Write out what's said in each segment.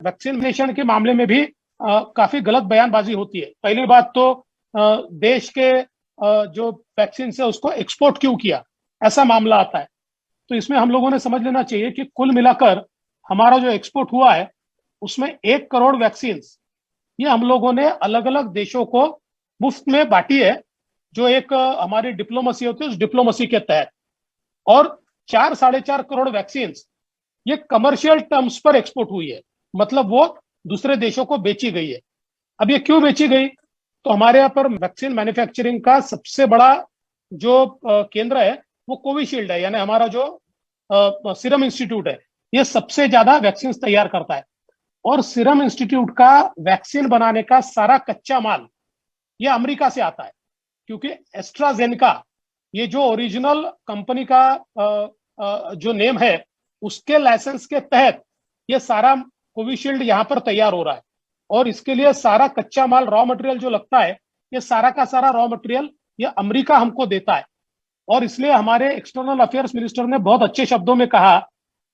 Vaccination के मामले में भी काफी गलत बयानबाजी होती है। पहली बात तो देश के जो वैक्सीन है उसको एक्सपोर्ट क्यों किया, ऐसा मामला आता है। तो इसमें हम लोगों ने समझ लेना चाहिए कि कुल मिलाकर हमारा जो एक्सपोर्ट हुआ है उसमें 1 करोड़ वैक्सीन ये हम लोगों ने अलग अलग देशों को मुफ्त में बांटी है, जो एक हमारी डिप्लोमेसी होती है उस डिप्लोमेसी के तहत। और 4-4.5 करोड़ वैक्सीन ये कमर्शियल टर्म्स पर एक्सपोर्ट हुई है, मतलब वो दूसरे देशों को बेची गई है। अब ये क्यों बेची गई, तो हमारे यहाँ पर वैक्सीन मैन्युफैक्चरिंग का सबसे बड़ा जो केंद्र है वो कोविशील्ड है, यानी हमारा जो सीरम इंस्टीट्यूट है ये सबसे ज्यादा वैक्सीन तैयार करता है। और सीरम इंस्टीट्यूट का वैक्सीन बनाने का सारा कच्चा माल ये अमेरिका से आता है, क्योंकि एस्ट्राजेनेका ये जो ओरिजिनल कंपनी का जो नेम है उसके लाइसेंस के तहत ये सारा कोविशील्ड यहाँ पर तैयार हो रहा है। और इसके लिए सारा कच्चा माल रॉ मटेरियल जो लगता है ये सारा का सारा रॉ मटेरियल ये अमेरिका हमको देता है। और इसलिए हमारे एक्सटर्नल अफेयर्स मिनिस्टर ने बहुत अच्छे शब्दों में कहा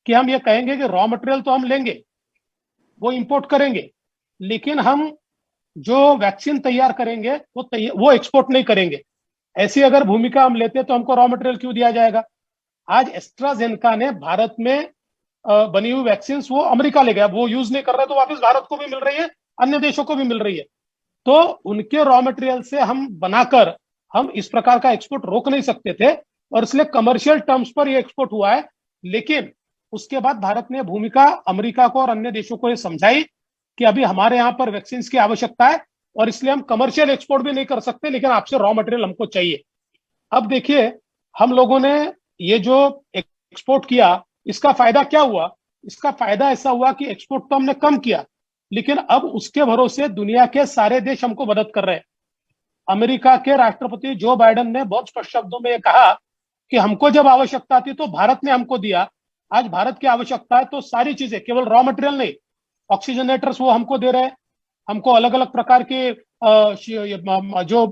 कि हम ये कहेंगे कि रॉ मटेरियल तो हम लेंगे, वो इंपोर्ट करेंगे, लेकिन हम जो वैक्सीन तैयार करेंगे वो एक्सपोर्ट नहीं करेंगे। ऐसी अगर भूमिका हम लेते तो हमको रॉ मटेरियल क्यों दिया जाएगा। आज एस्ट्राजेनेका ने भारत में बनी हुई वैक्सीन वो अमेरिका ले गया, वो यूज नहीं कर रहा तो वापस भारत को भी मिल रही है, अन्य देशों को भी मिल रही है। तो उनके रॉ मटेरियल से हम बनाकर हम इस प्रकार का एक्सपोर्ट रोक नहीं सकते थे, और इसलिए कमर्शियल टर्म्स पर यह एक्सपोर्ट हुआ है। लेकिन उसके बाद भारत ने भूमिका अमेरिका को और अन्य देशों को यह समझाई कि अभी हमारे यहाँ पर वैक्सीन की आवश्यकता है और इसलिए हम कमर्शियल एक्सपोर्ट भी नहीं कर सकते, लेकिन आपसे रॉ मटेरियल हमको चाहिए। अब देखिए हम लोगों ने ये जो एक्सपोर्ट किया इसका फायदा क्या हुआ। इसका फायदा ऐसा हुआ कि एक्सपोर्ट तो हमने कम किया, लेकिन अब उसके भरोसे दुनिया के सारे देश हमको मदद कर रहे हैं। अमेरिका के राष्ट्रपति जो बाइडेन ने बहुत स्पष्ट शब्दों में कहा कि हमको जब आवश्यकता थी तो भारत ने हमको दिया, आज भारत की आवश्यकता है तो सारी चीजें, केवल रॉ मटेरियल नहीं, ऑक्सीजनेटर्स वो हमको दे रहे हैं, हमको अलग अलग प्रकार के जो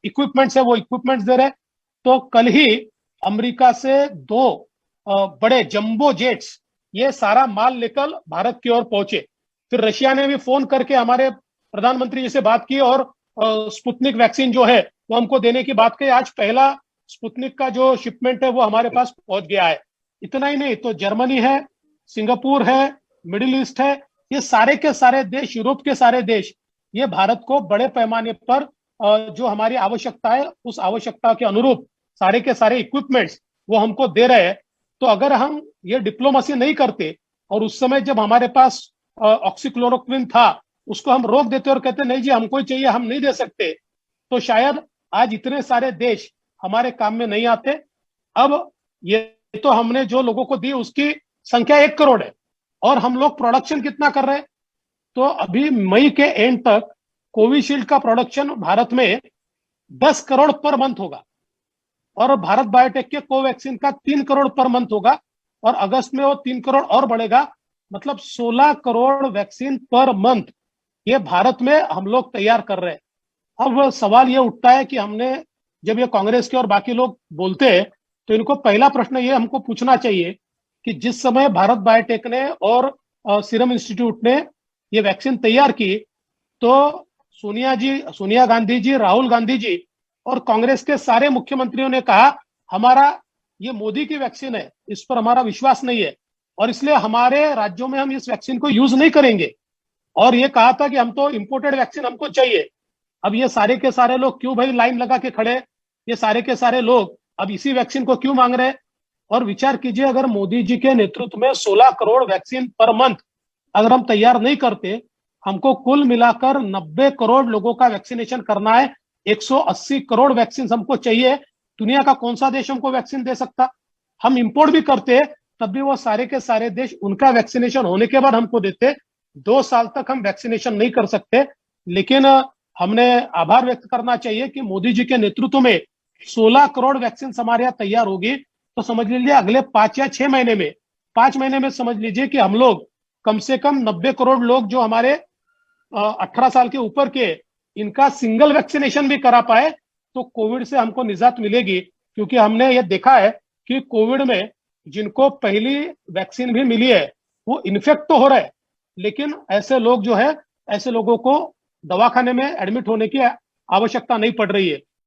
इक्विपमेंट्स है वो इक्विपमेंट्स दे रहे हैं। तो कल ही अमेरिका से 2 बड़े जंबो जेट्स ये सारा माल लेकर भारत की ओर पहुंचे। फिर रशिया ने भी फोन करके हमारे प्रधानमंत्री जी से बात की और स्पुतनिक वैक्सीन जो है वो हमको देने की बात कही। आज पहला स्पुतनिक का जो शिपमेंट है वो हमारे पास पहुंच गया है। इतना ही नहीं तो जर्मनी है, सिंगापुर है, मिडिल ईस्ट है, ये सारे के सारे देश, यूरोप के सारे देश ये भारत को बड़े पैमाने पर जो हमारी आवश्यकता है उस आवश्यकता के अनुरूप सारे के सारे इक्विपमेंट्स वो हमको दे रहे हैं। तो अगर हम ये डिप्लोमेसी नहीं करते और उस समय जब हमारे पास ऑक्सीक्लोरोक्विन था उसको हम रोक देते और कहते नहीं जी हमको ही चाहिए, हम नहीं दे सकते, तो शायद आज इतने सारे देश हमारे काम में नहीं आते। अब ये तो हमने जो लोगों को दी उसकी संख्या 1 करोड़ है और हम लोग प्रोडक्शन कितना कर रहे हैं। तो अभी मई के एंड तक कोविशील्ड का प्रोडक्शन भारत में 10 करोड़ पर मंथ होगा और भारत बायोटेक के कोवैक्सीन का 3 करोड़ पर मंथ होगा और अगस्त में वो 3 करोड़ और बढ़ेगा, मतलब 16 करोड़ वैक्सीन पर मंथ ये भारत में हम लोग तैयार कर रहे हैं। अब सवाल ये उठता है कि हमने जब ये कांग्रेस के और बाकी लोग बोलते हैं तो इनको पहला प्रश्न ये हमको पूछना चाहिए कि जिस समय भारत बायोटेक ने और सीरम इंस्टीट्यूट ने ये वैक्सीन तैयार की तो सोनिया गांधी जी, राहुल गांधी जी और कांग्रेस के सारे मुख्यमंत्रियों ने कहा हमारा ये मोदी की वैक्सीन है, इस पर हमारा विश्वास नहीं है और इसलिए हमारे राज्यों में हम इस वैक्सीन को यूज नहीं करेंगे। और ये कहा था कि हम तो इंपोर्टेड वैक्सीन हमको चाहिए। अब ये सारे के सारे लोग क्यों भाई लाइन लगा के खड़े, ये सारे के सारे लोग अब इसी वैक्सीन को क्यों मांग रहे हैं। और विचार कीजिए अगर मोदी जी के नेतृत्व में 16 करोड़ वैक्सीन पर मंथ अगर हम तैयार नहीं करते, हमको कुल मिलाकर 90 करोड़ लोगों का वैक्सीनेशन करना है, 180 करोड़ वैक्सीन हमको चाहिए। दुनिया का कौन सा देश हमको वैक्सीन दे सकता। हम इंपोर्ट भी करते तब भी वो सारे के सारे देश उनका वैक्सीनेशन होने के बाद हमको देते। 2 साल तक हम वैक्सीनेशन नहीं कर सकते। लेकिन हमने आभार व्यक्त करना चाहिए कि मोदी जी के नेतृत्व में 16 करोड़ वैक्सीन हमारे यहाँ तैयार होगी। तो समझ लीजिए अगले 5 या 6 महीने में, 5 महीने में समझ लीजिए कि हम लोग कम से कम 90 करोड़ लोग जो हमारे 18 साल के ऊपर के इनका सिंगल वैक्सीनेशन भी करा पाए तो कोविड से हमको निजात मिलेगी। क्योंकि हमने ये देखा है कि कोविड में जिनको पहली वैक्सीन भी मिली है वो इन्फेक्ट तो हो रहा है, लेकिन ऐसे लोग जो है, ऐसे लोगों को दवाखाने में एडमिट होने की आवश्यकता नहीं पड़ रही है।